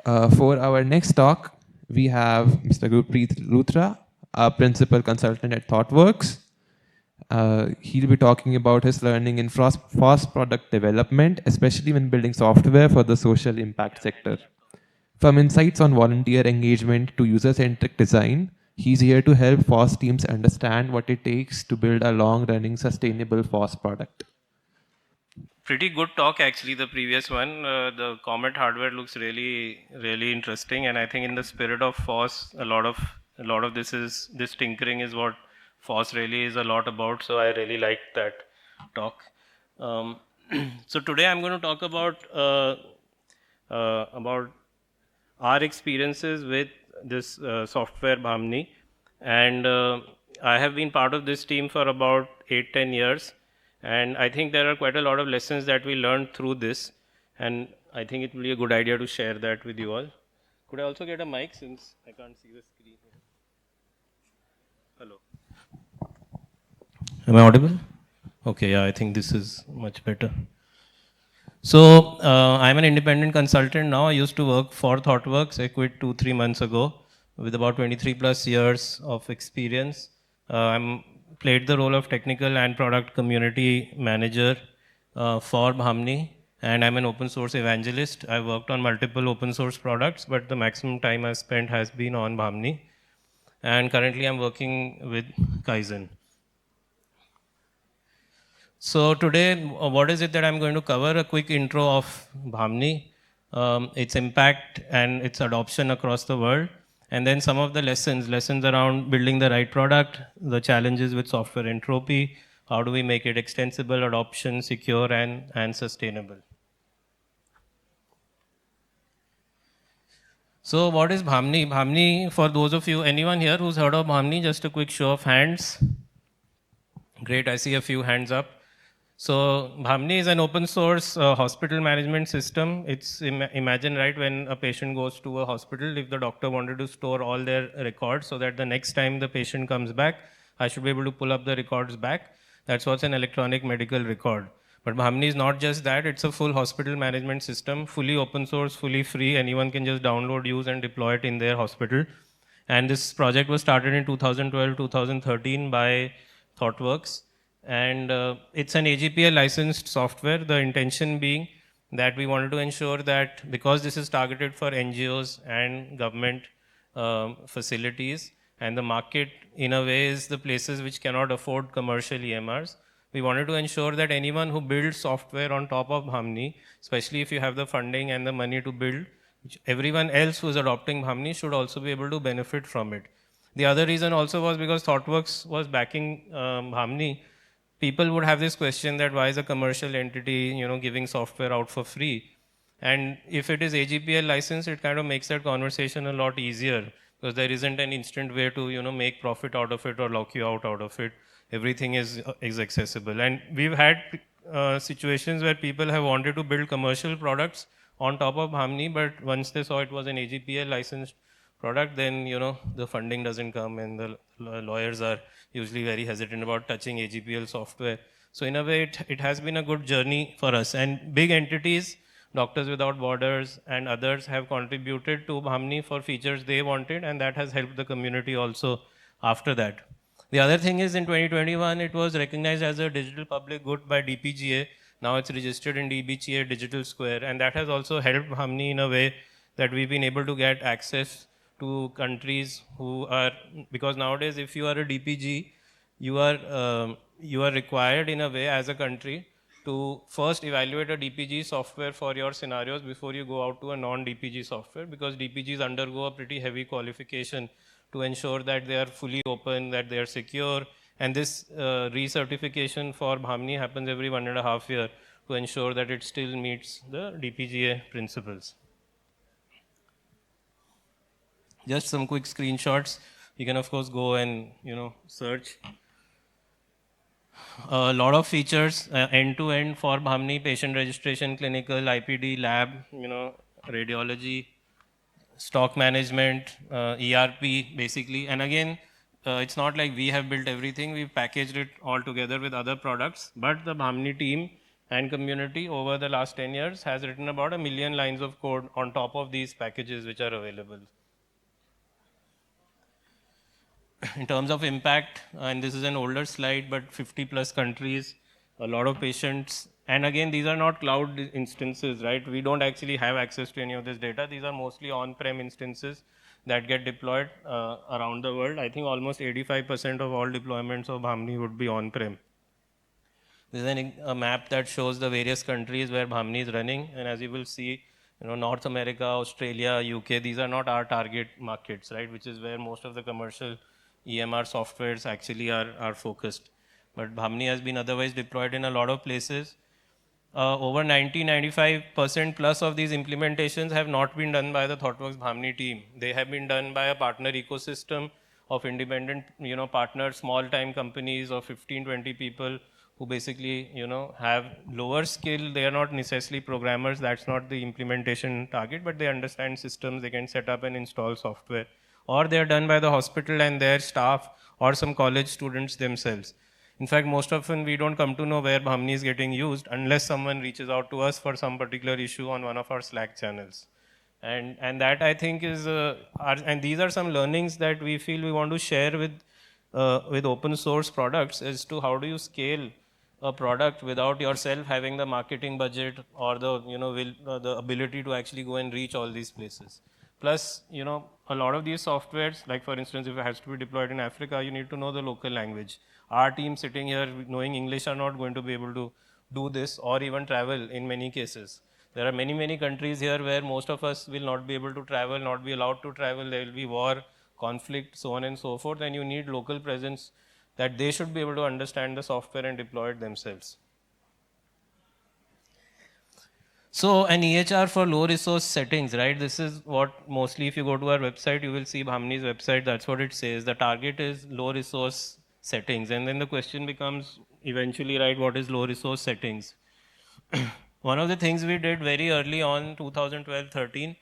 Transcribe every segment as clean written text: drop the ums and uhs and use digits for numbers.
For our next talk, we have Mr. Gurpreet Luthra, a principal consultant at ThoughtWorks. He'll be talking about his learning in fast product development, especially when building software for the social impact sector. From insights on volunteer engagement to user-centric design, he's here to help FOSS teams understand what it takes to build a long-running, sustainable FOSS product. Pretty good talk actually, the previous one. The Comet hardware looks really interesting, and I think in the spirit of FOSS, a lot of this tinkering is what FOSS really is a lot about. So I really liked that talk. Um, so today I'm going to talk about our experiences with this software Bhamni, and I have been part of this team for about 8-10 years, and I think there are quite a lot of lessons that we learned through this, and I think it will be a good idea to share that with you all. Could I also get a mic since I can't see the screen here? Hello. Am I audible? Okay, yeah, I think this is much better. So I'm an independent consultant now. I used to work for ThoughtWorks. I quit 2-3 months ago with about 23 plus years of experience. I'm played the role of technical and product community manager for Bhamni, and I'm an open source evangelist. I've worked on multiple open source products, but the maximum time I've spent has been on Bhamni. And currently I'm working with Kaizen. So today, what is it that I'm going to cover? A quick intro of Bhamni, its impact and its adoption across the world, and then some of the lessons around building the right product, the challenges with software entropy, how do we make it extensible, adoption, secure, and sustainable. So what is Bhamni? Bhamni, for those of you, anyone here who's heard of Bhamni, just a quick show of hands. Great, I see a few hands up. So Bhamni is an open source hospital management system. It's imagine right when a patient goes to a hospital, if the doctor wanted to store all their records so that the next time the patient comes back, I should be able to pull up the records back. That's what's an electronic medical record. But Bhamni is not just that, it's a full hospital management system, fully open source, fully free. Anyone can just download, use, and deploy it in their hospital. And this project was started in 2012, 2013 by ThoughtWorks. And it's an AGPL licensed software. The intention being that we wanted to ensure that because this is targeted for NGOs and government facilities, and the market in a way is the places which cannot afford commercial EMRs, we wanted to ensure that anyone who builds software on top of Bhamni, especially if you have the funding and the money to build, everyone else who is adopting Bhamni should also be able to benefit from it. The other reason also was because ThoughtWorks was backing Bhamni. People would have this question that why is a commercial entity, giving software out for free? And if it is AGPL license, it kind of makes that conversation a lot easier because there isn't an instant way to, make profit out of it or lock you out of it. Everything is accessible. And we've had situations where people have wanted to build commercial products on top of Bhamni, but once they saw it was an AGPL licensed product, then the funding doesn't come, and the lawyers are usually very hesitant about touching AGPL software. So in a way, it has been a good journey for us. And big entities, Doctors Without Borders and others have contributed to Bhamni for features they wanted, and that has helped the community also after that. The other thing is in 2021, it was recognized as a digital public good by DPGA. Now it's registered in DBGA Digital Square, and that has also helped Bhamni in a way that we've been able to get access to countries who are, because nowadays if you are a DPG, you are required in a way as a country to first evaluate a DPG software for your scenarios before you go out to a non-DPG software, because DPGs undergo a pretty heavy qualification to ensure that they are fully open, that they are secure, and this recertification for Bhamni happens every 1.5 years to ensure that it still meets the DPGA principles. Just some quick screenshots. You can of course go and search. A lot of features end-to-end for Bhamni: patient registration, clinical, IPD, lab, radiology, stock management, ERP basically. And again, it's not like we have built everything. We've packaged it all together with other products. But the Bhamni team and community over the last 10 years has written about 1 million lines of code on top of these packages which are available. In terms of impact, and this is an older slide, but 50 plus countries, a lot of patients. And again, these are not cloud instances, right? We don't actually have access to any of this data. These are mostly on-prem instances that get deployed around the world. I think almost 85% of all deployments of Bhamni would be on-prem. This is a map that shows the various countries where Bhamni is running. And as you will see, North America, Australia, UK, these are not our target markets, right? Which is where most of the commercial EMR softwares actually are focused. But Bhamni has been otherwise deployed in a lot of places. Over 95% plus of these implementations have not been done by the ThoughtWorks Bhamni team. They have been done by a partner ecosystem of independent, partners, small-time companies of 15, 20 people who basically, have lower skill. They are not necessarily programmers. That's not the implementation target, but they understand systems. They can set up and install software. Or they are done by the hospital and their staff or some college students themselves. In fact, most often we don't come to know where Bhamni is getting used unless someone reaches out to us for some particular issue on one of our Slack channels. And that I think is, and these are some learnings that we feel we want to share with open source products as to how do you scale a product without yourself having the marketing budget or the, the ability to actually go and reach all these places. Plus, a lot of these softwares, like for instance, if it has to be deployed in Africa, you need to know the local language. Our team sitting here knowing English are not going to be able to do this or even travel in many cases. There are many, many countries here where most of us will not be able to travel, not be allowed to travel. There will be war, conflict, so on and so forth, and you need local presence that they should be able to understand the software and deploy it themselves. So an EHR for low resource settings, right? This is what mostly if you go to our website, you will see Bhamni's website, that's what it says. The target is low resource settings. And then the question becomes eventually, right, what is low resource settings? One of the things we did very early on, 2012-13,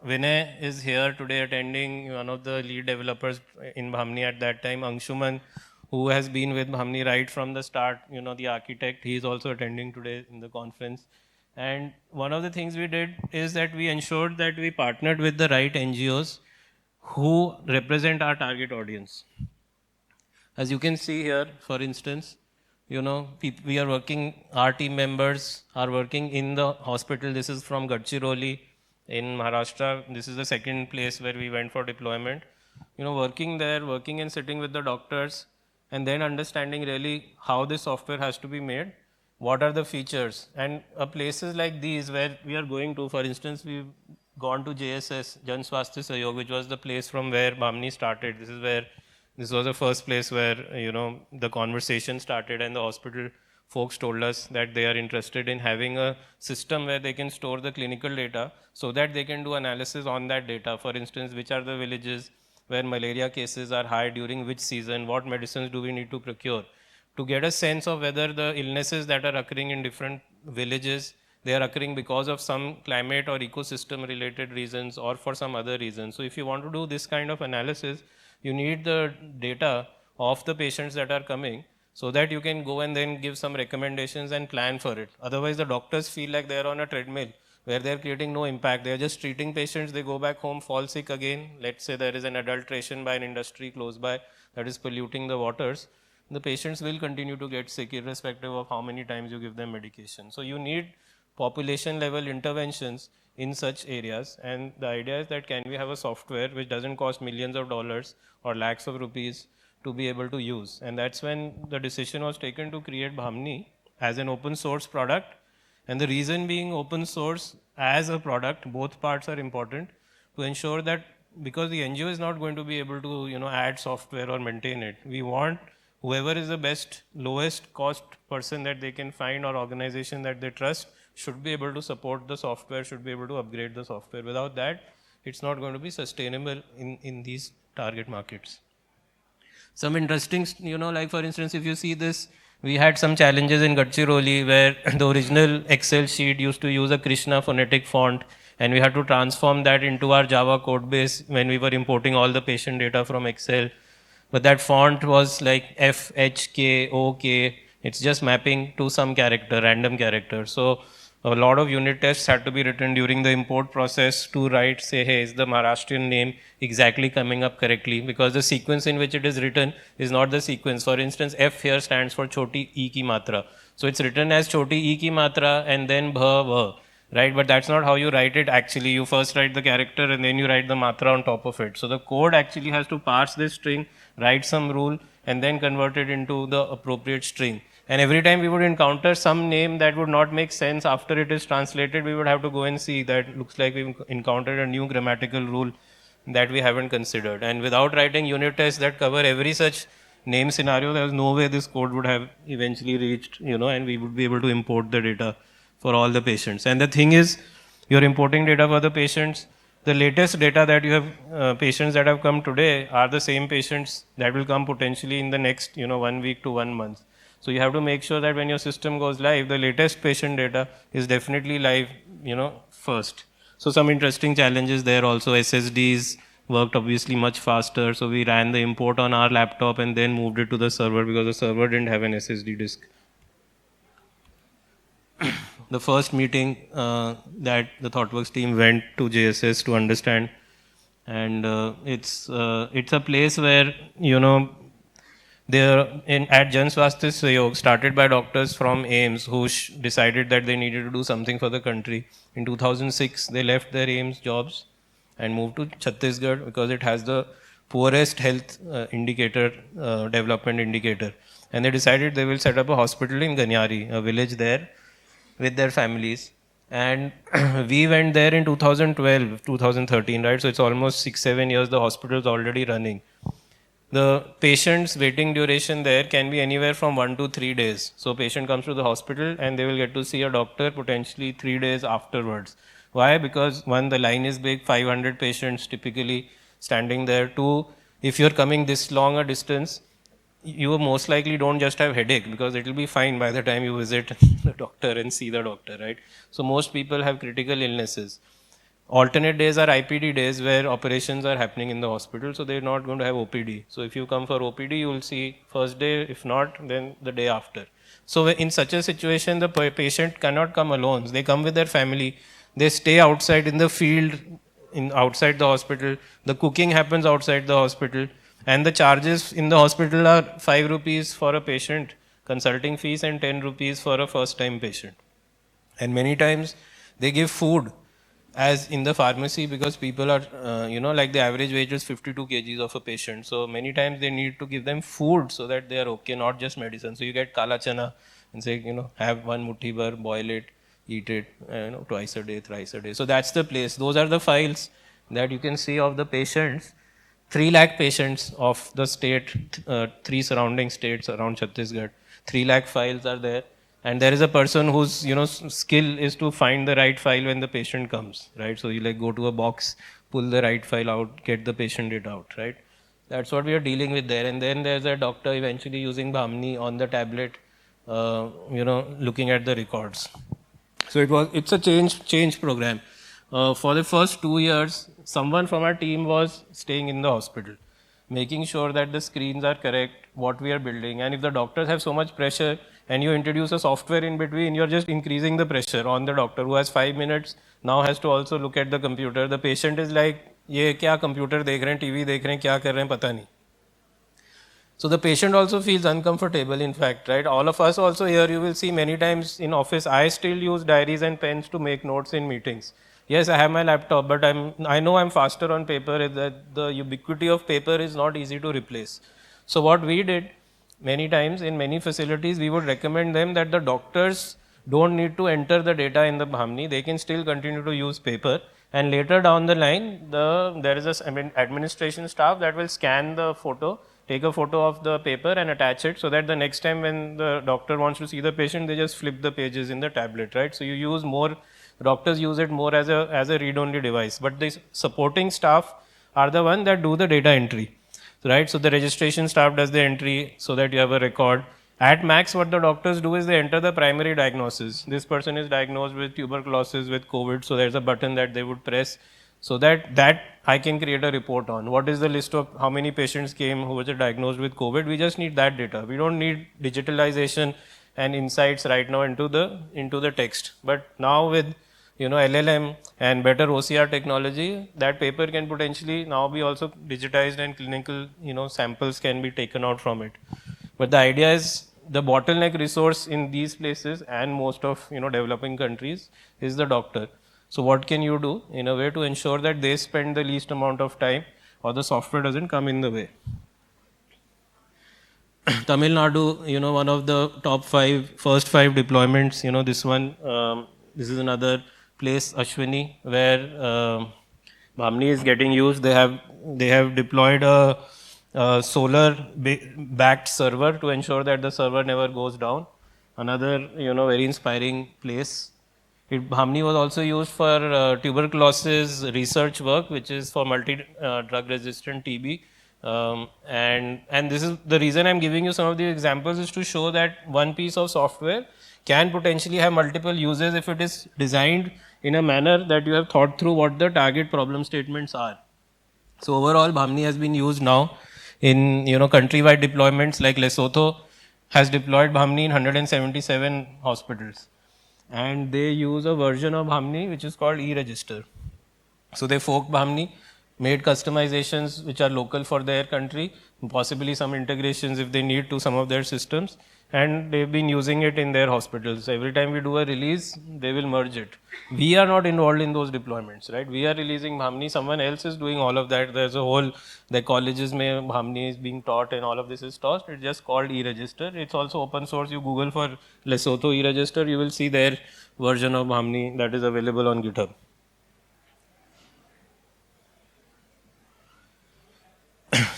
Vinay is here today attending, one of the lead developers in Bhamni at that time, Anshuman, who has been with Bhamni right from the start, the architect, he is also attending today in the conference. And one of the things we did is that we ensured that we partnered with the right NGOs who represent our target audience. As you can see here, for instance, we are working, our team members are working in the hospital. This is from Gadchiroli in Maharashtra. This is the second place where we went for deployment. Working there, working and sitting with the doctors, and then understanding really how this software has to be made. What are the features? And places like these where we are going to, for instance, we've gone to JSS, Jan Swasthya Sahayog, which was the place from where Bhamni started. This was the first place where, the conversation started, and the hospital folks told us that they are interested in having a system where they can store the clinical data so that they can do analysis on that data. For instance, which are the villages where malaria cases are high during which season, what medicines do we need to procure, to get a sense of whether the illnesses that are occurring in different villages, they are occurring because of some climate or ecosystem related reasons or for some other reason. So if you want to do this kind of analysis, you need the data of the patients that are coming so that you can go and then give some recommendations and plan for it. Otherwise, the doctors feel like they're on a treadmill where they're creating no impact. They're just treating patients, they go back home, fall sick again. Let's say there is an adulteration by an industry close by that is polluting the waters. The patients will continue to get sick irrespective of how many times you give them medication. So you need population level interventions in such areas, and the idea is that can we have a software which doesn't cost millions of dollars or lakhs of rupees to be able to use. And that's when the decision was taken to create Bhamni as an open source product. And the reason being open source as a product, both parts are important to ensure that because the NGO is not going to be able to add software or maintain it. We want whoever is the best, lowest cost person that they can find or organization that they trust should be able to support the software, should be able to upgrade the software. Without that, it's not going to be sustainable in these target markets. Some interesting, like for instance, if you see this, we had some challenges in Gadchiroli where the original Excel sheet used to use a Krishna phonetic font, and we had to transform that into our Java code base when we were importing all the patient data from Excel. But that font was like FHKOK, It's just mapping to some character, random character. So a lot of unit tests had to be written during the import process to write, say, hey, is the Maharashtrian name exactly coming up correctly? Because the sequence in which it is written is not the sequence. For instance, F here stands for Choti E ki matra. So it's written as Choti E ki matra and then bha va, right? But that's not how you write it actually. You first write the character and then you write the matra on top of it. So the code actually has to parse this string, write some rule, and then convert it into the appropriate string. And every time we would encounter some name that would not make sense after it is translated, we would have to go and see that looks like we've encountered a new grammatical rule that we haven't considered. And without writing unit tests that cover every such name scenario, there was no way this code would have eventually reached, and we would be able to import the data for all the patients. And the thing is, you're importing data for the patients. The latest data that you have, patients that have come today are the same patients that will come potentially in the next, 1 week to 1 month. So you have to make sure that when your system goes live, the latest patient data is definitely live, first. So some interesting challenges there also. SSDs worked obviously much faster. So we ran the import on our laptop and then moved it to the server because the server didn't have an SSD disk. The first meeting that the ThoughtWorks team went to JSS to understand, and it's a place where they're at Jan Swasthya Sahayog, started by doctors from AIIMS who decided that they needed to do something for the country. In 2006, they left their AIIMS jobs and moved to Chhattisgarh because it has the poorest health indicator, development indicator. And they decided they will set up a hospital in Ganyari, a village there, with their families. And we went there in 2012, 2013, right? So it's almost 6-7 years the hospital is already running. The patient's waiting duration there can be anywhere from 1 to 3 days. So patient comes to the hospital and they will get to see a doctor potentially 3 days afterwards. Why? Because one, the line is big, 500 patients typically standing there. Two, if you're coming this long a distance, you most likely don't just have headache because it will be fine by the time you visit the doctor and see the doctor, right? So most people have critical illnesses. Alternate days are IPD days where operations are happening in the hospital, so they're not going to have OPD. So if you come for OPD, you will see first day, if not, then the day after. So in such a situation, the patient cannot come alone. They come with their family. They stay outside in the field, outside the hospital. The cooking happens outside the hospital. And the charges in the hospital are 5 rupees for a patient consulting fees and 10 rupees for a first time patient. And many times they give food as in the pharmacy because people are, like the average weight is 52 kgs of a patient. So many times they need to give them food so that they are okay, not just medicine. So you get kala chana and say, have one muthi bar, boil it, eat it, twice a day, thrice a day. So that's the place. Those are the files that you can see of the patients. 3 lakh patients of the state, 3 surrounding states around Chhattisgarh. 3 lakh files are there. And there is a person whose skill is to find the right file when the patient comes, right? So you go to a box, pull the right file out, get the patient data out, right? That's what we are dealing with there. And then there's a doctor eventually using Bhamni on the tablet, looking at the records. So it's a change program. For the first 2 years, someone from our team was staying in the hospital, making sure that the screens are correct, what we are building. And if the doctors have so much pressure and you introduce a software in between, you're just increasing the pressure on the doctor who has 5 minutes, now has to also look at the computer. The patient is like, ye kya computer dekh rahe hain, TV dekh rahe hain, kya kar rahe hain, pata nahi. So the patient also feels uncomfortable, in fact, right? All of us also here, you will see many times in office, I still use diaries and pens to make notes in meetings. Yes, I have my laptop, but I know I'm faster on paper. That the ubiquity of paper is not easy to replace. So what we did many times in many facilities, we would recommend them that the doctors don't need to enter the data in the Bhamni. They can still continue to use paper. And later down the line, there is administration staff that will scan the photo, take a photo of the paper and attach it so that the next time when the doctor wants to see the patient, they just flip the pages in the tablet, right? So you use more. Doctors use it more as a read-only device, but the supporting staff are the one that do the data entry, right? So the registration staff does the entry so that you have a record. At max, what the doctors do is they enter the primary diagnosis. This person is diagnosed with tuberculosis, with COVID, so there's a button that they would press so that I can create a report on. What is the list of how many patients came who were diagnosed with COVID? We just need that data. We don't need digitalization and insights right now into the text. But now with LLM and better OCR technology, that paper can potentially now be also digitized and clinical samples can be taken out from it. But the idea is the bottleneck resource in these places and most of developing countries is the doctor. So what can you do in a way to ensure that they spend the least amount of time or the software doesn't come in the way? Tamil Nadu, one of the first five deployments, this one, this is another place, Ashwini, where Bhamni is getting used. They have deployed a solar backed server to ensure that the server never goes down. Another, very inspiring place. Bhamni was also used for tuberculosis research work, which is for multi-drug resistant TB. And this is the reason I'm giving you some of these examples is to show that one piece of software can potentially have multiple uses if it is designed in a manner that you have thought through what the target problem statements are. So overall, Bhamni has been used now in countrywide deployments, like Lesotho has deployed Bhamni in 177 hospitals, and they use a version of Bhamni which is called e-register. So they forked Bhamni, made customizations which are local for their country, possibly some integrations if they need to some of their systems, and they've been using it in their hospitals. So every time we do a release, they will merge it. We are not involved in those deployments, right? We are releasing Bhamni, someone else is doing all of that. There's a whole, the colleges may Bhamni is being taught and all of this is taught. It's just called e-register. It's also open source. You Google for Lesotho e-register, you will see their version of Bhamni that is available on GitHub.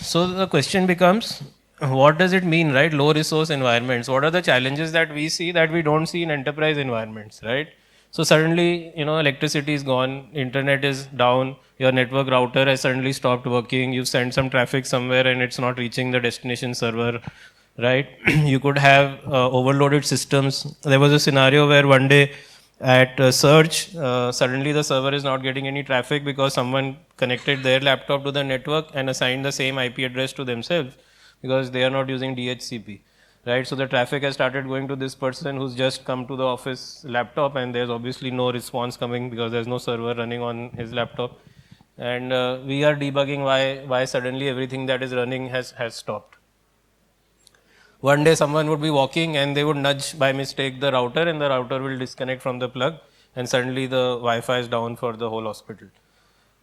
So the question becomes, what does it mean, right? Low resource environments. What are the challenges that we see that we don't see in enterprise environments, right? So suddenly, electricity is gone, internet is down, your network router has suddenly stopped working, you've sent some traffic somewhere and it's not reaching the destination server, right? You could have overloaded systems. There was a scenario where one day at Surge, suddenly the server is not getting any traffic because someone connected their laptop to the network and assigned the same IP address to themselves because they are not using DHCP, right? So the traffic has started going to this person who's just come to the office laptop, and there's obviously no response coming because there's no server running on his laptop. And we are debugging why suddenly everything that is running has stopped. One day someone would be walking and they would nudge by mistake the router, and the router will disconnect from the plug, and suddenly the Wi-Fi is down for the whole hospital.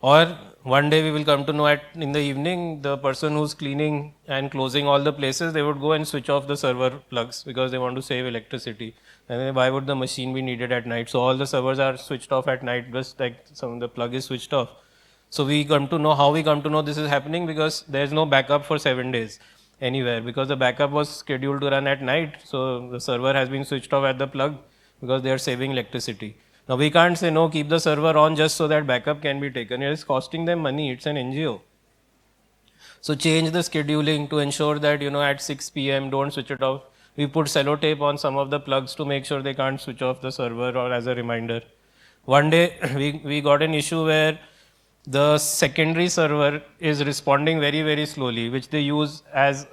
Or one day we will come to know in the evening, the person who's cleaning and closing all the places, they would go and switch off the server plugs because they want to save electricity. And then why would the machine be needed at night? So all the servers are switched off at night, just like the plug is switched off. So we come to know how we come to know this is happening because there's no backup for 7 days anywhere because the backup was scheduled to run at night. So the server has been switched off at the plug because they are saving electricity. Now we can't say no, keep the server on just so that backup can be taken. It is costing them money. It's an NGO. So change the scheduling to ensure that at 6 p.m. don't switch it off. We put sellotape on some of the plugs to make sure they can't switch off the server or as a reminder. One day we got an issue where the secondary server is responding very, very slowly, which they use as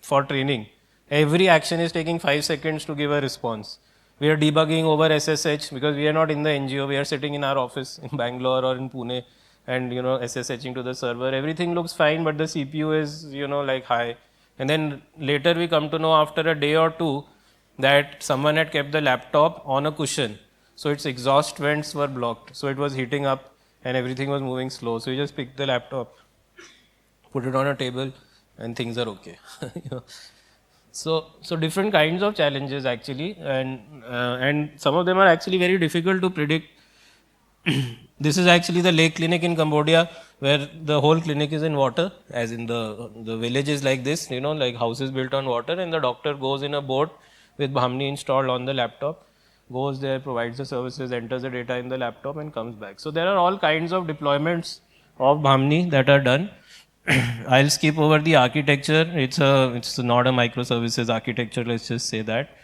for training. Every action is taking 5 seconds to give a response. We are debugging over SSH because we are not in the NGO. We are sitting in our office in Bangalore or in Pune and SSHing to the server. Everything looks fine, but the CPU is like high. And then later we come to know after a day or two that someone had kept the laptop on a cushion. So its exhaust vents were blocked. So it was heating up and everything was moving slow. So you just pick the laptop, put it on a table, and things are okay. So different kinds of challenges actually, and some of them are actually very difficult to predict. This is actually the lake clinic in Cambodia, where the whole clinic is in water, as in the village is like this, like houses built on water, and the doctor goes in a boat with Bhamni installed on the laptop, goes there, provides the services, enters the data in the laptop, and comes back. So there are all kinds of deployments of Bhamni that are done. I'll skip over the architecture. It's not a microservices architecture, let's just say that.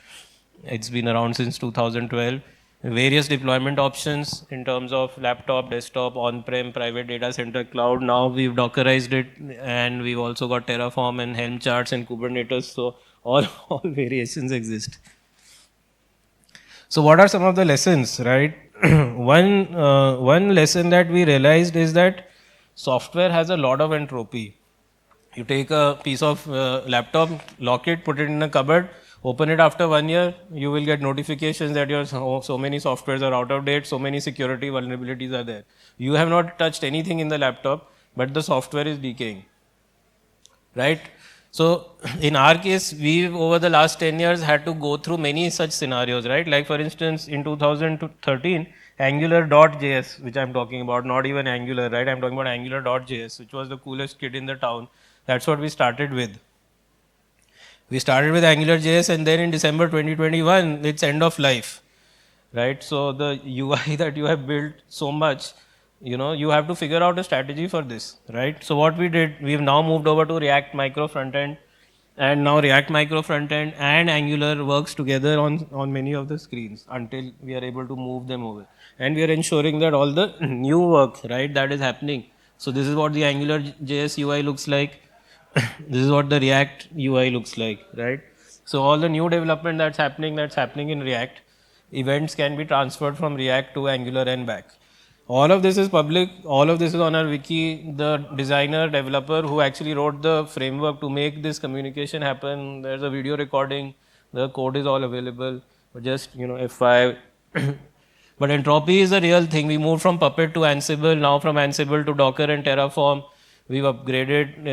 It's been around since 2012. Various deployment options in terms of laptop, desktop, on-prem, private data center, cloud. Now we've Dockerized it, and we've also got Terraform and Helm charts and Kubernetes. So all variations exist. So what are some of the lessons, right? One lesson that we realized is that software has a lot of entropy. You take a piece of laptop, lock it, put it in a cupboard, open it after 1 year, you will get notifications that your so many softwares are out of date, so many security vulnerabilities are there. You have not touched anything in the laptop, but the software is decaying, right? So in our case, we've over the last 10 years had to go through many such scenarios, right? Like for instance, in 2013, Angular.js, which I'm talking about, not even Angular, right? I'm talking about Angular.js, which was the coolest kid in the town. That's what we started with. We started with AngularJS, and then in December 2021, it's end of life, right? So the UI that you have built so much, you have to figure out a strategy for this, right? So what we did, we've now moved over to React Micro Frontend, and now React Micro Frontend and Angular works together on many of the screens until we are able to move them over. And we are ensuring that all the new work, right, that is happening. So this is what the Angular JS UI looks like. This is what the React UI looks like, right? So all the new development that's happening in React, events can be transferred from React to Angular and back. All of this is public, all of this is on our wiki. The designer, developer who actually wrote the framework to make this communication happen, there's a video recording, the code is all available, but just, FYI. But entropy is a real thing. We moved from Puppet to Ansible, now from Ansible to Docker and Terraform. We've upgraded,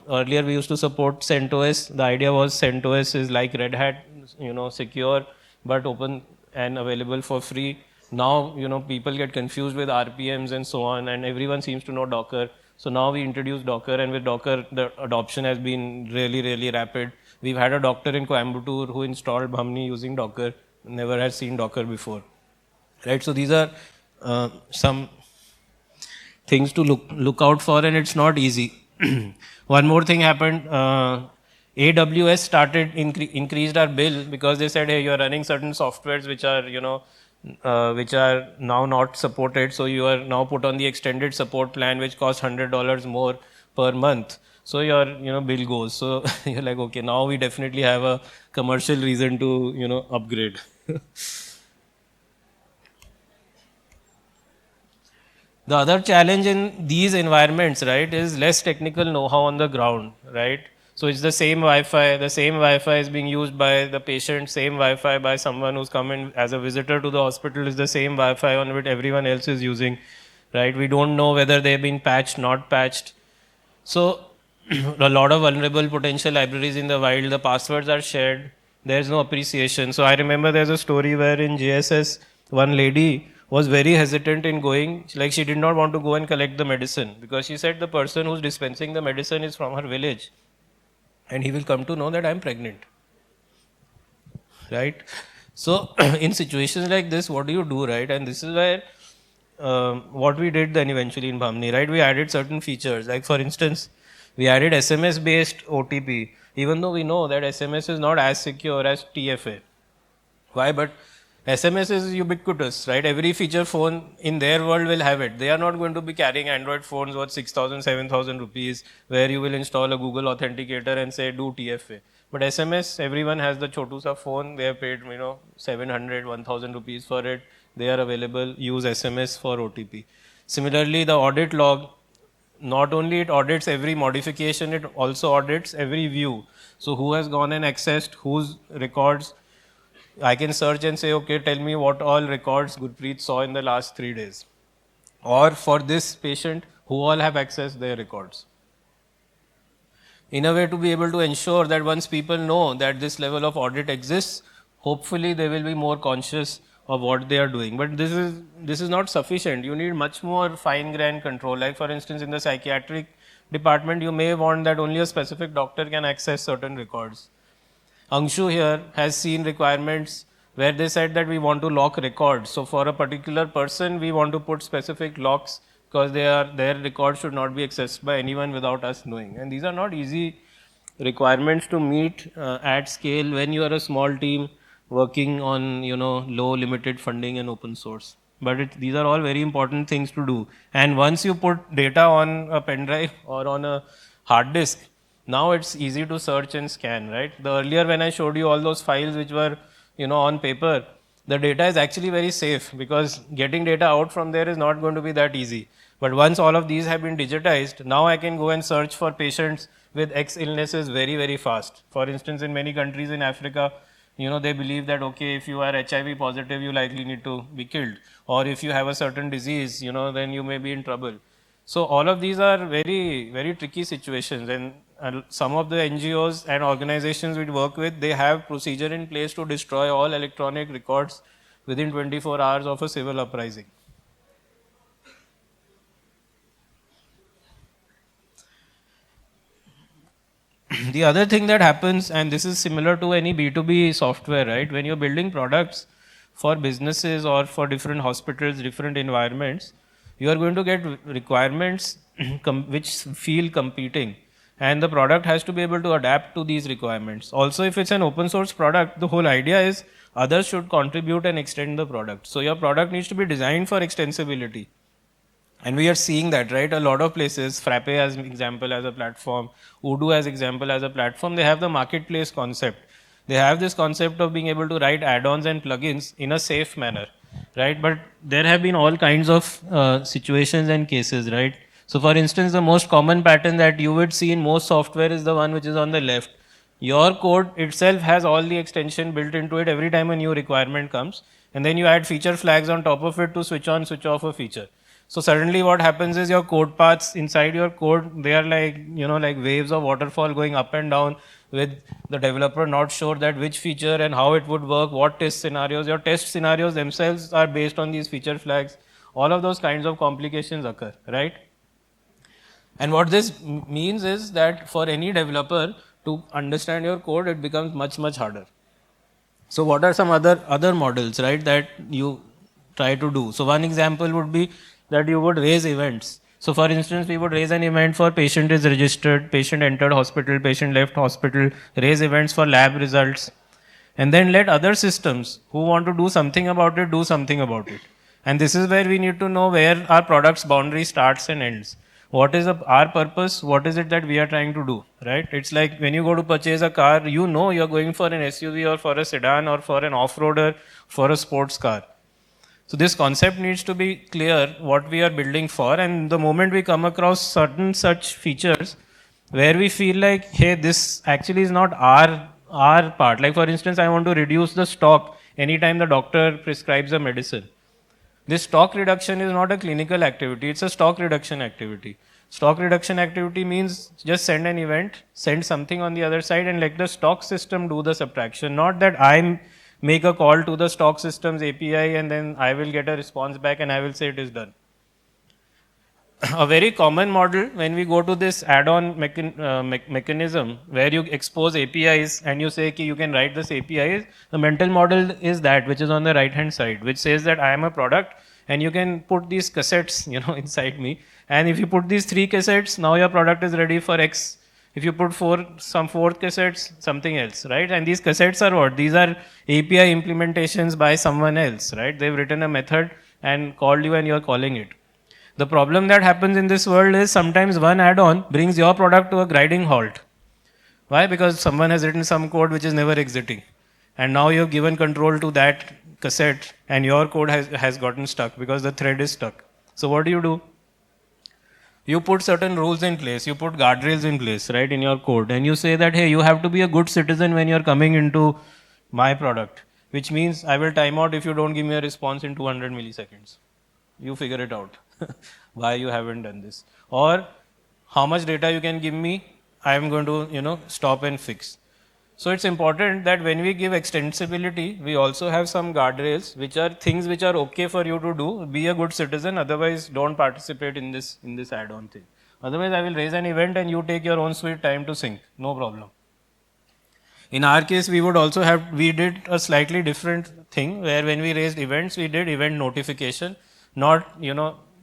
earlier we used to support CentOS. The idea was CentOS is like Red Hat, secure, but open and available for free. Now, people get confused with RPMs and so on, and everyone seems to know Docker. So now we introduced Docker, and with Docker, the adoption has been really, really rapid. We've had a doctor in Coimbatore who installed Bhamni using Docker, never has seen Docker before. Right, so these are some things to look out for, and it's not easy. One more thing happened. AWS started increased our bill because they said, hey, you're running certain softwares which are which are now not supported, so you are now put on the extended support plan which costs $100 more per month. So your bill goes. So you're like, okay, now we definitely have a commercial reason to upgrade. The other challenge in these environments, right, is less technical know-how on the ground, right? So it's the same Wi-Fi is being used by the patient, same Wi-Fi by someone who's come in as a visitor to the hospital is the same Wi-Fi on which everyone else is using, right? We don't know whether they've been patched, not patched. So a lot of vulnerable potential libraries in the wild, the passwords are shared, there's no appreciation. So I remember there's a story where in JSS, one lady was very hesitant in going, like she did not want to go and collect the medicine because she said the person who's dispensing the medicine is from her village and he will come to know that I'm pregnant, right? So in situations like this, what do you do, right? And this is where what we did then eventually in Bhamni, right? We added certain features, like for instance, we added SMS based OTP, even though we know that SMS is not as secure as TFA. Why? But SMS is ubiquitous, right? Every feature phone in their world will have it. They are not going to be carrying Android phones worth 6,000, 7,000 rupees where you will install a Google Authenticator and say do TFA. But SMS, everyone has the chotu sa phone. They have paid, 700, 1,000 rupees for it. They are available. Use SMS for OTP. Similarly, the audit log, not only it audits every modification, it also audits every view. So who has gone and accessed whose records. I can search and say, okay, tell me what all records Gurpreet saw in the last 3 days. Or for this patient, who all have accessed their records. In a way to be able to ensure that once people know that this level of audit exists, hopefully they will be more conscious of what they are doing. But this is not sufficient. You need much more fine-grained control. Like for instance, in the psychiatric department, you may want that only a specific doctor can access certain records. Angshu here has seen requirements where they said that we want to lock records. So for a particular person, we want to put specific locks because their records should not be accessed by anyone without us knowing. And these are not easy requirements to meet at scale when you are a small team working on low limited funding and open source. But these are all very important things to do. And once you put data on a pen drive or on a hard disk, now it's easy to search and scan, right? The earlier when I showed you all those files which were, on paper, the data is actually very safe because getting data out from there is not going to be that easy. But once all of these have been digitized, now I can go and search for patients with X illnesses very, very fast. For instance, in many countries in Africa, they believe that, okay, if you are HIV positive, you likely need to be killed. Or if you have a certain disease, then you may be in trouble. So all of these are very, very tricky situations. And some of the NGOs and organizations we work with, they have procedure in place to destroy all electronic records within 24 hours of a civil uprising. The other thing that happens, and this is similar to any B2B software, right? When you're building products for businesses or for different hospitals, different environments, you are going to get requirements which feel competing. And the product has to be able to adapt to these requirements. Also, if it's an open source product, the whole idea is others should contribute and extend the product. So your product needs to be designed for extensibility. And we are seeing that, right? A lot of places, Frappe as example as a platform, Odoo as example as a platform, they have the marketplace concept. They have this concept of being able to write add-ons and plugins in a safe manner, right? But there have been all kinds of situations and cases, right? So for instance, the most common pattern that you would see in most software is the one which is on the left. Your code itself has all the extension built into it every time a new requirement comes, and then you add feature flags on top of it to switch on, switch off a feature. So suddenly what happens is your code paths inside your code, they are like, like waves of waterfall going up and down with the developer not sure that which feature and how it would work, what test scenarios. Your test scenarios themselves are based on these feature flags. All of those kinds of complications occur, right? And what this means is that for any developer to understand your code, it becomes much, much harder. So what are some other models, right, that you try to do? So one example would be that you would raise events. So for instance, we would raise an event for patient is registered, patient entered hospital, patient left hospital, raise events for lab results, and then let other systems who want to do something about it, do something about it. And this is where we need to know where our product's boundary starts and ends. What is our purpose? What is it that we are trying to do, right? It's like when you go to purchase a car, you're going for an SUV or for a sedan or for an off-roader, for a sports car. So this concept needs to be clear what we are building for, and the moment we come across certain such features where we feel like, hey, this actually is not our part. Like for instance, I want to reduce the stock anytime the doctor prescribes a medicine. This stock reduction is not a clinical activity, it's a stock reduction activity. Stock reduction activity means just send an event, send something on the other side and let the stock system do the subtraction, not that I make a call to the stock systems API and then I will get a response back and I will say it is done. A very common model when we go to this add-on mechanism where you expose APIs and you say you can write this API, the mental model is that which is on the right hand side, which says that I am a product and you can put these cassettes inside me, and if you put these 3 cassettes, now your product is ready for X. If you put some fourth cassettes, something else, right? And these cassettes are what? These are API implementations by someone else, right? They've written a method and called you and you're calling it. The problem that happens in this world is sometimes one add-on brings your product to a grinding halt. Why? Because someone has written some code which is never exiting. And now you've given control to that cassette and your code has gotten stuck because the thread is stuck. So what do? You put certain rules in place, you put guardrails in place, right, in your code, and you say that, hey, you have to be a good citizen when you're coming into my product, which means I will time out if you don't give me a response in 200 milliseconds. You figure it out, why you haven't done this. Or how much data you can give me, I am going to, stop and fix. So it's important that when we give extensibility, we also have some guardrails, which are things which are okay for you to do. Be a good citizen, otherwise don't participate in this add-on thing. Otherwise, I will raise an event and you take your own sweet time to sync. No problem. In our case, we did a slightly different thing where when we raised events, we did event notification, not,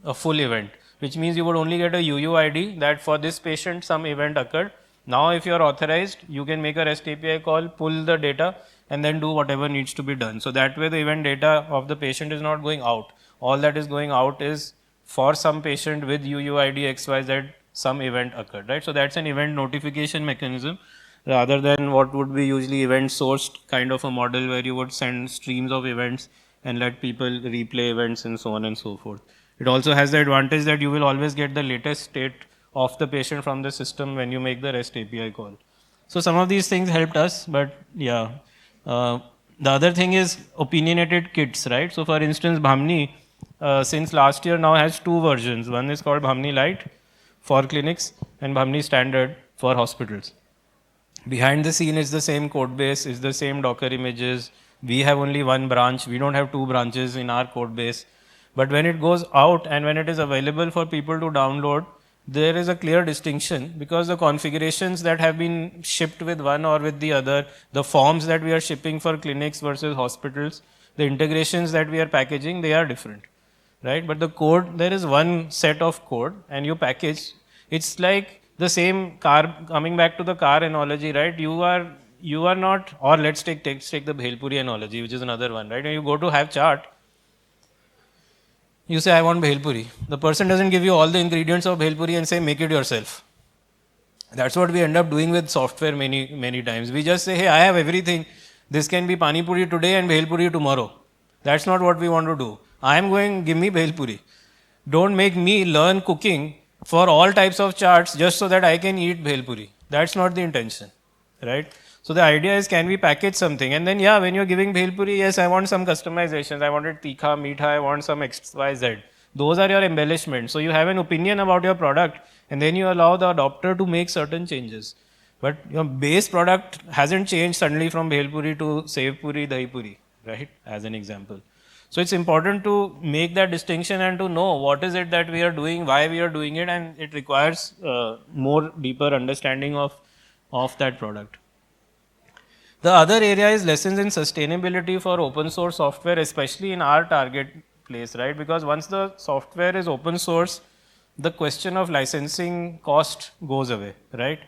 a full event, which means you would only get a UUID that for this patient, some event occurred. Now, if you are authorized, you can make a REST API call, pull the data, and then do whatever needs to be done. So that way, the event data of the patient is not going out. All that is going out is for some patient with UUID XYZ, some event occurred, right? So that's an event notification mechanism. rather than what would be usually event sourced kind of a model where you would send streams of events and let people replay events and so on and so forth. It also has the advantage that you will always get the latest state of the patient from the system when you make the REST API call. So some of these things helped us, but yeah. The other thing is opinionated kits, right? So for instance, Bhamni, since last year now has two versions. One is called Bhamni Lite for clinics and Bhamni Standard for hospitals. Behind the scene is the same code base, is the same Docker images. We have only one branch. We don't have two branches in our code base. But when it goes out and when it is available for people to download, there is a clear distinction because the configurations that have been shipped with one or with the other, the forms that we are shipping for clinics versus hospitals, the integrations that we are packaging, they are different, right? But the code, there is one set of code and you package. It's like the same car, coming back to the car analogy, right? You are not, or let's take the Bhelpuri analogy, which is another one, right? When you go to have chaat, you say, I want Bhelpuri. The person doesn't give you all the ingredients of Bhelpuri and say, make it yourself. That's what we end up doing with software many times. We just say, hey, I have everything. This can be Pani Puri today and Bhelpuri tomorrow. That's not what we want to do. I am going, give me Bhelpuri. Don't make me learn cooking for all types of charts just so that I can eat Bhelpuri. That's not the intention, right? So the idea is, can we package something? And then, yeah, when you're giving Bhelpuri, yes, I want some customizations. I wanted tikha, meetha, I want some XYZ. Those are your embellishments. So you have an opinion about your product and then you allow the adopter to make certain changes. But your base product hasn't changed suddenly from Bhelpuri to Sev Puri, Dahi Puri, right? As an example. So it's important to make that distinction and to know what is it that we are doing, why we are doing it, and it requires more deeper understanding of that product. The other area is lessons in sustainability for open source software, especially in our target place, right? Because once the software is open source, the question of licensing cost goes away, right?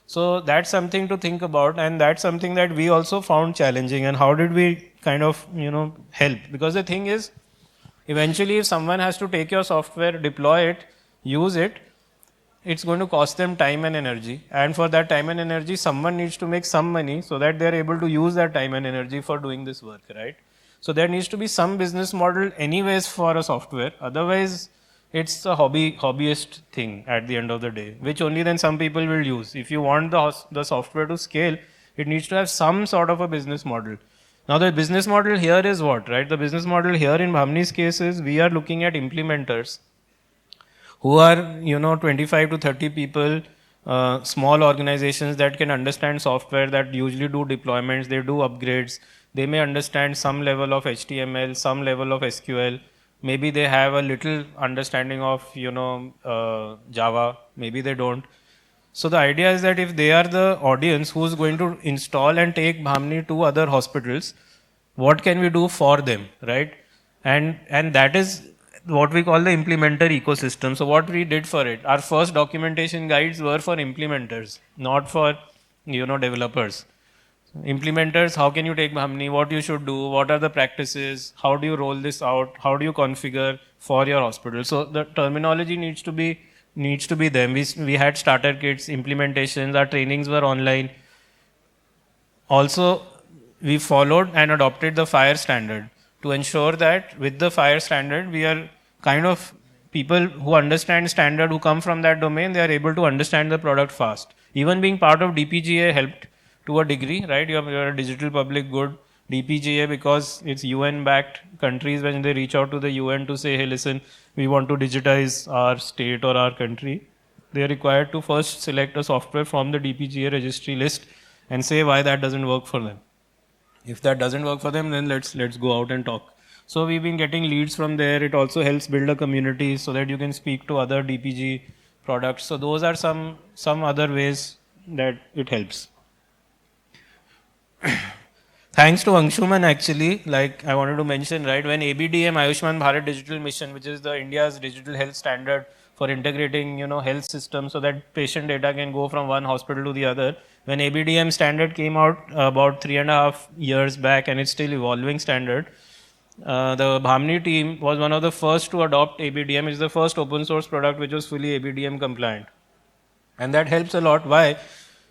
So that's something to think about, and that's something that we also found challenging. And how did we kind of, help? Because the thing is, eventually if someone has to take your software, deploy it, use it, it's going to cost them time and energy. And for that time and energy, someone needs to make some money so that they're able to use that time and energy for doing this work, right? So there needs to be some business model anyways for a software. Otherwise, it's a hobbyist thing at the end of the day, which only then some people will use. If you want the software to scale, it needs to have some sort of a business model. Now the business model here is what, right? The business model here in Bhamni's case is we are looking at implementers who are 25 to 30 people, small organizations that can understand software, that usually do deployments, they do upgrades, they may understand some level of HTML, some level of SQL, maybe they have a little understanding of Java, maybe they don't. So the idea is that if they are the audience who's going to install and take Bhamni to other hospitals, what can we do for them, right? And that is what we call the implementer ecosystem. So what we did for it, our first documentation guides were for implementers, not for developers. Implementers, how can you take Bhamni, what you should do, what are the practices, how do you roll this out, how do you configure for your hospital. So the terminology needs to be them. We had starter kits, implementations, our trainings were online. Also, we followed and adopted the FHIR standard to ensure that with the FHIR standard, we are kind of people who understand standard, who come from that domain, they are able to understand the product fast. Even being part of DPGA helped to a degree, right? You're a digital public good. DPGA, because it's UN-backed countries, when they reach out to the UN to say, hey, listen, we want to digitize our state or our country, they are required to first select a software from the DPGA registry list and say why that doesn't work for them. If that doesn't work for them, then let's go out and talk. So we've been getting leads from there. It also helps build a community so that you can speak to other DPG products. So those are some other ways that it helps. Thanks to Anshuman, actually, like I wanted to mention, right, when ABDM, Ayushman Bharat Digital Mission, which is the India's digital health standard for integrating, health systems so that patient data can go from one hospital to the other. When ABDM standard came out about 3.5 years back, and it's still evolving standard, the Bhamni team was one of the first to adopt ABDM. It's the first open source product which was fully ABDM compliant. And that helps a lot. Why?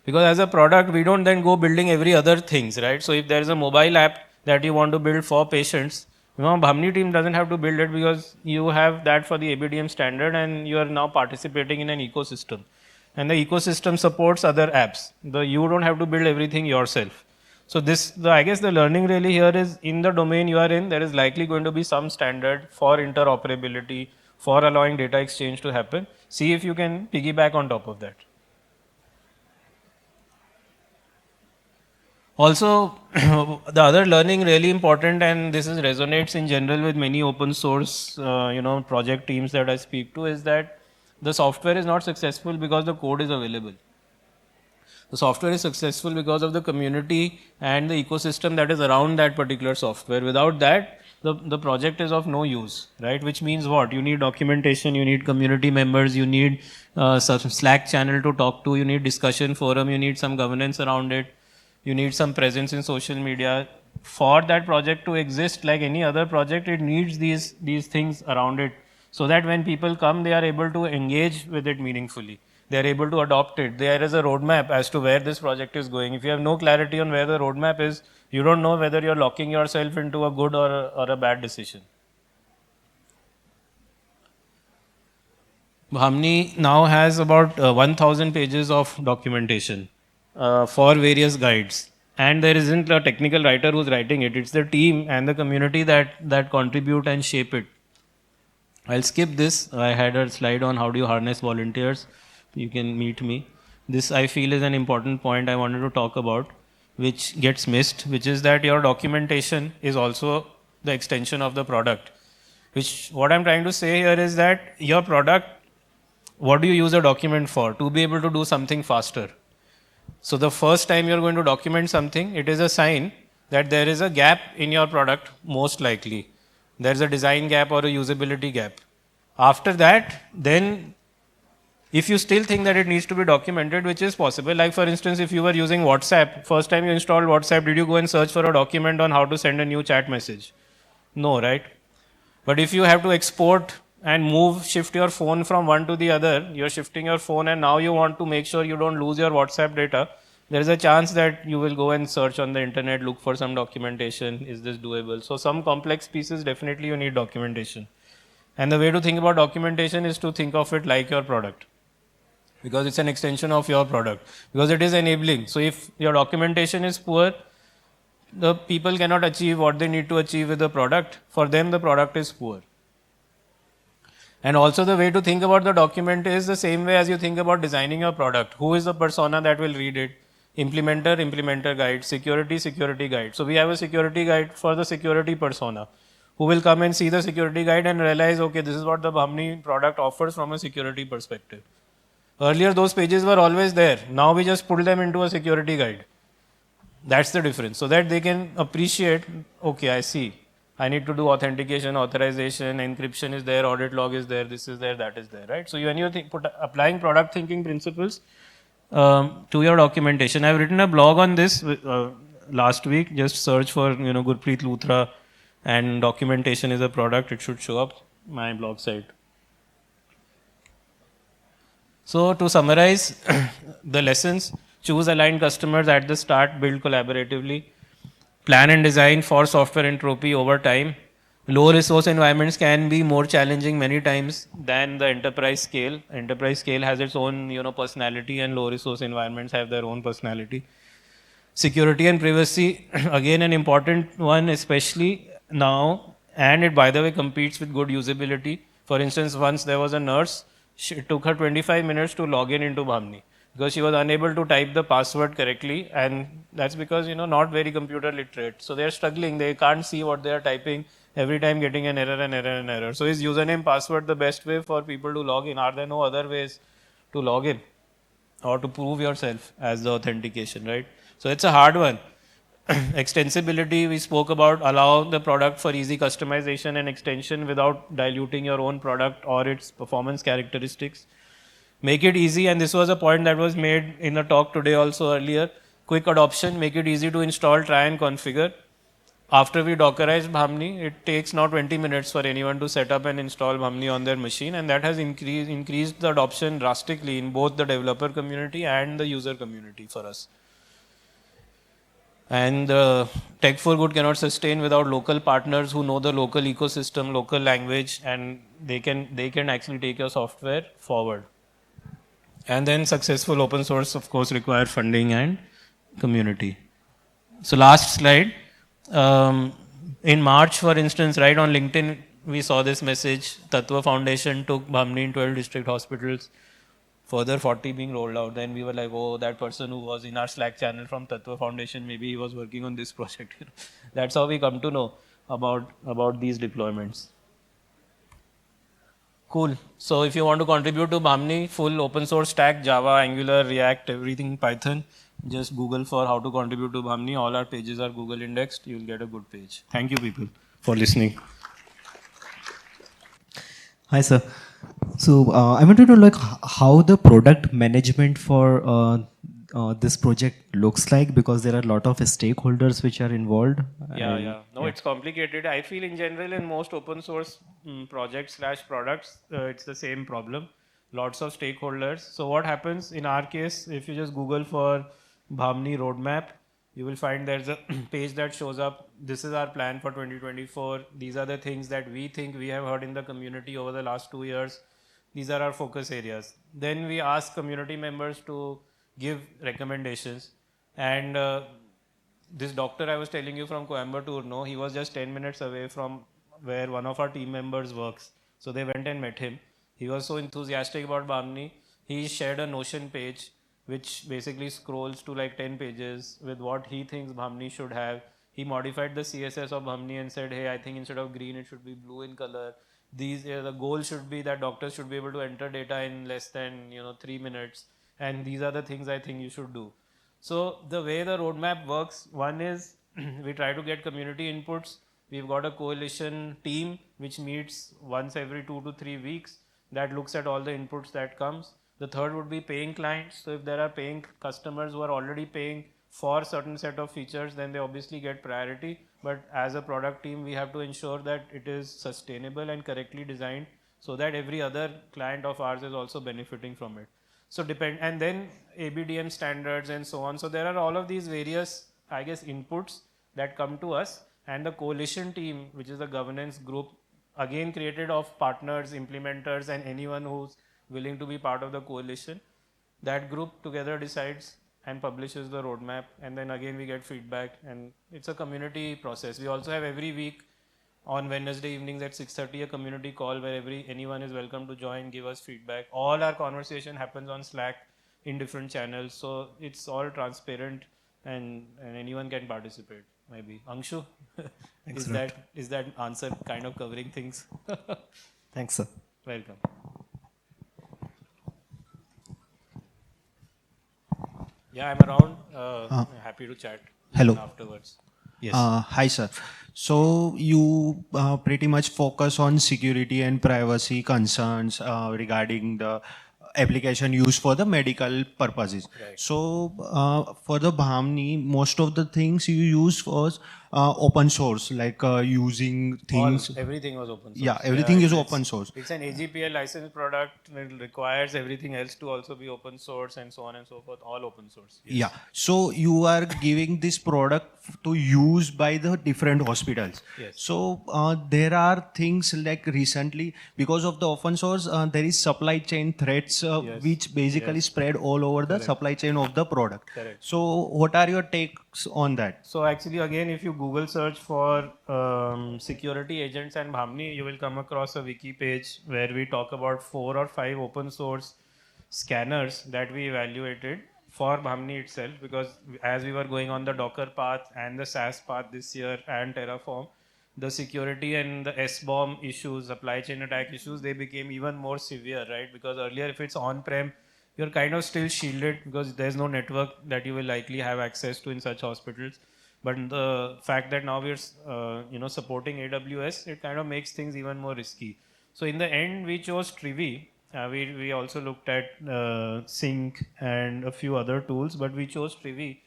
Because as a product, we don't then go building every other things, right? So if there is a mobile app that you want to build for patients, Bhamni team doesn't have to build it because you have that for the ABDM standard and you are now participating in an ecosystem. And the ecosystem supports other apps. You don't have to build everything yourself. So I guess the learning really here is in the domain you are in, there is likely going to be some standard for interoperability, for allowing data exchange to happen. See if you can piggyback on top of that. Also, the other learning really important, and this resonates in general with many open source, project teams that I speak to, is that the software is not successful because the code is available. The software is successful because of the community and the ecosystem that is around that particular software. Without that, the project is of no use, right? Which means what? You need documentation, you need community members, you need some Slack channel to talk to, you need discussion forum, you need some governance around it, you need some presence in social media. For that project to exist like any other project, it needs these things around it so that when people come, they are able to engage with it meaningfully. They are able to adopt it. There is a roadmap as to where this project is going. If you have no clarity on where the roadmap is, you don't know whether you're locking yourself into a good or a bad decision. Bhamni now has about 1,000 pages of documentation for various guides. And there isn't a technical writer who's writing it. It's the team and the community that contribute and shape it. I'll skip this. I had a slide on how do you harness volunteers. You can meet me. This I feel is an important point I wanted to talk about, which gets missed, which is that your documentation is also the extension of the product. What I'm trying to say here is that your product, what do you use a document for? To be able to do something faster. So the first time you're going to document something, it is a sign that there is a gap in your product, most likely. There's a design gap or a usability gap. After that, then if you still think that it needs to be documented, which is possible, like for instance, if you were using WhatsApp, first time you installed WhatsApp, did you go and search for a document on how to send a new chat message? No, right? But if you have to export and shift your phone from one to the other, you're shifting your phone and now you want to make sure you don't lose your WhatsApp data, there is a chance that you will go and search on the internet, look for some documentation, is this doable? So some complex pieces, definitely you need documentation. And the way to think about documentation is to think of it like your product. Because it's an extension of your product. Because it is enabling. So if your documentation is poor, the people cannot achieve what they need to achieve with the product. For them, the product is poor. And also the way to think about the document is the same way as you think about designing your product. Who is the persona that will read it? Implementer guide, security guide. So we have a security guide for the security persona who will come and see the security guide and realize, okay, this is what the Bhamni product offers from a security perspective. Earlier, those pages were always there. Now we just put them into a security guide. That's the difference. So that they can appreciate, okay, I see. I need to do authentication, authorization, encryption is there, audit log is there, this is there, that is there, right? So when you're applying product thinking principles to your documentation, I've written a blog on this last week. Just search for Gurpreet Luthra and documentation is a product. It should show up my blog site. So to summarize the lessons, choose aligned customers at the start, build collaboratively, plan and design for software entropy over time. Low resource environments can be more challenging many times than the enterprise scale. Enterprise scale has its own personality and low resource environments have their own personality. Security and privacy, again an important one, especially now, and it by the way competes with good usability. For instance, once there was a nurse, it took her 25 minutes to log into Bhamni because she was unable to type the password correctly, and that's because not very computer literate. So they're struggling, they can't see what they are typing, every time getting an error. So is username password the best way for people to log in? Are there no other ways to log in or to prove yourself as the authentication, right? So it's a hard one. Extensibility we spoke about, allow the product for easy customization and extension without diluting your own product or its performance characteristics. Make it easy, and this was a point that was made in the talk today also earlier. Quick adoption, make it easy to install, try and configure. after we Dockerized Bhamni, it takes now 20 minutes for anyone to set up and install Bhamni on their machine, and that has increased the adoption drastically in both the developer community and the user community for us. And Tech for Good cannot sustain without local partners who know the local ecosystem, local language, and they can actually take your software forward. And then successful open source, of course, require funding and community. So last slide. In March, for instance, right on LinkedIn, we saw this message. Tattva Foundation took Bhamni in 12 district hospitals. Further 40 being rolled out. Then we were like, oh, that person who was in our Slack channel from Tattva Foundation, maybe he was working on this project. That's how we come to know about these deployments. Cool. So if you want to contribute to Bhamni, full open source stack, Java, Angular, React, everything Python, just Google for how to contribute to Bhamni. All our pages are Google indexed. You'll get a good page. Thank you, people, for listening. Hi, sir. So I wanted to know like how the product management for this project looks like, because there are a lot of stakeholders which are involved. Yeah. No, it's complicated. I feel in general in most open source projects/products, it's the same problem. Lots of stakeholders. So what happens in our case, if you just Google for Bhamni roadmap, you will find there's a page that shows up. This is our plan for 2024. These are the things that we think we have heard in the community over the last 2 years. These are our focus areas. Then we ask community members to give recommendations. And this doctor I was telling you from Coimbatore, no, he was just 10 minutes away from where one of our team members works. So they went and met him. He was so enthusiastic about Bhamni. He shared a Notion page which basically scrolls to like 10 pages with what he thinks Bhamni should have. He modified the CSS of Bhamni and said, hey, I think instead of green, it should be blue in color. The goal should be that doctors should be able to enter data in less than 3 minutes. And these are the things I think you should do. So the way the roadmap works, one is we try to get community inputs. We've got a coalition team which meets once every 2 to 3 weeks that looks at all the inputs that comes. The third would be paying clients. So if there are paying customers who are already paying for certain set of features, then they obviously get priority. But as a product team, we have to ensure that it is sustainable and correctly designed so that every other client of ours is also benefiting from it. So and then ABDM standards and so on. So there are all of these various, I guess, inputs that come to us, and the coalition team, which is the governance group, again created of partners, implementers, and anyone who's willing to be part of the coalition. That group together decides and publishes the roadmap, and then again we get feedback, and it's a community process. We also have every week on Wednesday evenings at 6:30 a community call where anyone is welcome to join, give us feedback. All our conversation happens on Slack in different channels, so it's all transparent and anyone can participate. Maybe Angshu, is that answer kind of covering things? Thanks, sir. Welcome. Yeah, I'm around. Happy to chat. Hello. Afterwards. Yes. Hi, sir. So you pretty much focus on security and privacy concerns regarding the application used for the medical purposes. Right. So for the Bhamni, most of the things you use was open source, like using things. Everything was open source. Yeah, everything is open source. It's an AGPL licensed product. It requires everything else to also be open source and so on and so forth. All open source. Yes. Yeah. So you are giving this product to use by the different hospitals. Yes. So there are things like recently, because of the open source, there is supply chain threats Yes. which basically spread all over the supply chain of the product. Correct. So what are your takes on that? So actually, again, if you Google search for security agents and Bhamni, you will come across a wiki page where we talk about 4 or 5 open source scanners that we evaluated for Bhamni itself, because as we were going on the Docker path and the SaaS path this year and Terraform, the security and the SBOM issues, supply chain attack issues, they became even more severe, right? Because earlier, if it's on-prem, you're kind of still shielded because there's no network that you will likely have access to in such hospitals. But the fact that now we're supporting AWS, it kind of makes things even more risky. So in the end, we chose Trivy. We also looked at Sync and a few other tools, but we chose Trivy.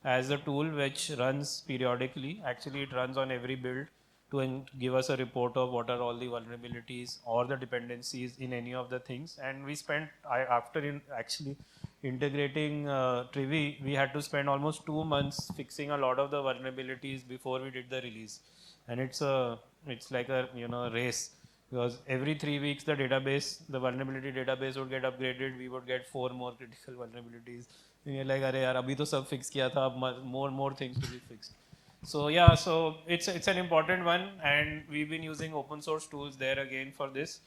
as a tool which runs periodically. Actually, it runs on every build to give us a report of what are all the vulnerabilities or the dependencies in any of the things. And we spent, actually integrating Trivy, we had to spend almost 2 months fixing a lot of the vulnerabilities before we did the release. And it's like a race, because every 3 weeks the vulnerability database would get upgraded. We would get 4 more critical vulnerabilities. And you're like, "Arey yaar, abhi to sab fix kiya tha, ab more things to be fixed." So yeah, so it's an important one, and we've been using open source tools there again for this.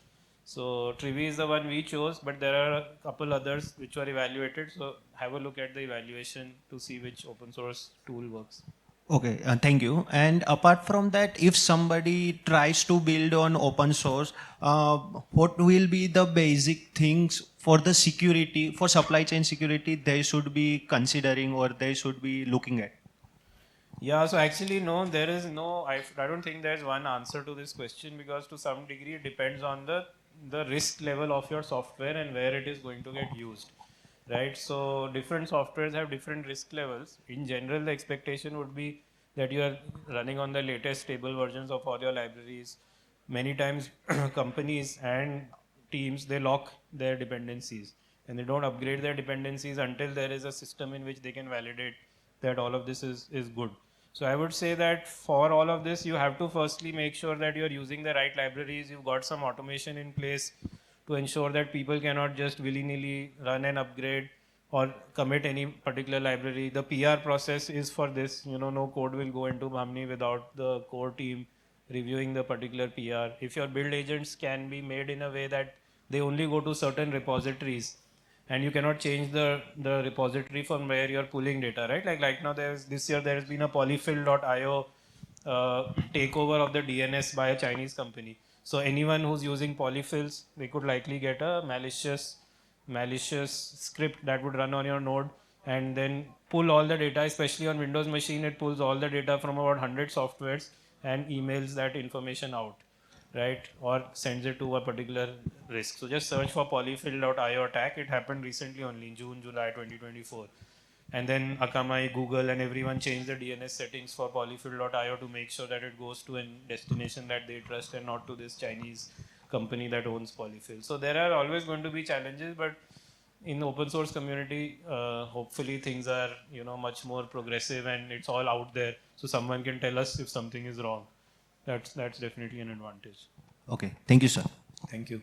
So Trivy is the one we chose, but there are a couple others which were evaluated. So have a look at the evaluation to see which open source tool works. Okay, thank you. And apart from that, if somebody tries to build on open source, what will be the basic things for the security, for supply chain security, they should be considering or they should be looking at? Yeah, so actually, no, there is no, I don't think there's one answer to this question, because to some degree it depends on the risk level of your software and where it is going to get used, right? So different softwares have different risk levels. In general, the expectation would be that you are running on the latest stable versions of all your libraries. Many times companies and teams, they lock their dependencies and they don't upgrade their dependencies until there is a system in which they can validate that all of this is good. So I would say that for all of this, you have to firstly make sure that you're using the right libraries. You've got some automation in place to ensure that people cannot just willy-nilly run and upgrade or commit any particular library. The PR process is for this. No code will go into Bhamni without the core team reviewing the particular PR. If your build agents can be made in a way that they only go to certain repositories, and you cannot change the repository from where you're pulling data, right? Like now, this year there has been a polyfill.io takeover of the DNS by a Chinese company. So anyone who's using polyfills, they could likely get a malicious script that would run on your node and then pull all the data, especially on Windows machine. It pulls all the data from about 100 softwares and emails that information out, right? Or sends it to a particular risk. So just search for polyfill.io attack. It happened recently only in June, July 2024. And then Akamai, Google, and everyone changed the DNS settings for polyfill.io to make sure that it goes to a destination that they trust and not to this Chinese company that owns polyfill. So there are always going to be challenges, but in the open source community, hopefully things are much more progressive and it's all out there, so someone can tell us if something is wrong. That's definitely an advantage. Okay, thank you, sir. Thank you.